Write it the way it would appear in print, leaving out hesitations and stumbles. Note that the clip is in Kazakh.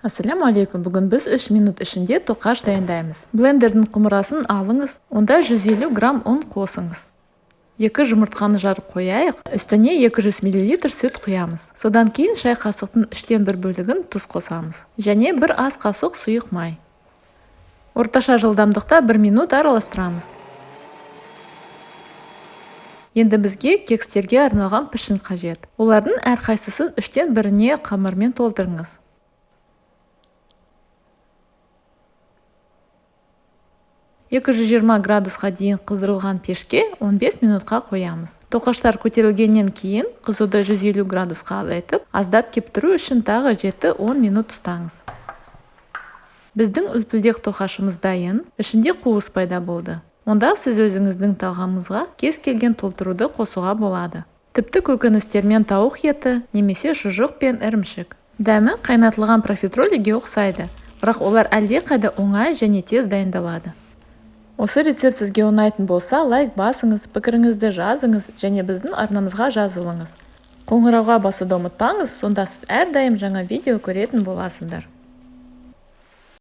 Ассаламу алейкум. Бүгін біз 3 минут ішінде тоқаш дайындаймыз. Блендердің құмырасын алыңыз, онда 150 грамм ұн қосыңыз. 2 жұмыртқаны жарып қояйық, үстіне 200 мл сүт құямыз. Содан кейін шай қасықтың 3/1 бөлігін тұз қосамыз. Және 1 ас қасық сұйық май. Орташа жылдамдықта 1 минут араластырамыз. Енді бізге кекстерге арналған пішін қажет. Олардың әрқайсысын 3/1 қамырмен толтырыңыз. 220 градусқа дейін қыздырылған пешке 15 минутқа қоямыз. Тоқаштар көтерілгеннен кейін қызуды 150 градусқа азайтып, аздап кептіру үшін тағы 7-10 минут ұстаңыз. Біздің үлпілдек тоқашымыз дайын, ішінде қуыс пайда болды. Онда сіз өзіңіздің талғамыңызға кез келген толтыруды қосуға болады. Тіпті көкөністермен тауық еті, немесе шұжық пен ірімшік. Дәмі қайнатылған профитролиге ұқсайды, бірақ олар әлдеқайда оңай және тез дайындалады. Осы рецепт сізге ұнайтын болса, лайк басыңыз, пікіріңізді жазыңыз және біздің арнамызға жазылыңыз. Қоңырауға басуды ұмытпаңыз, сонда сіз әрдайым жаңа видео көретін боласыздар.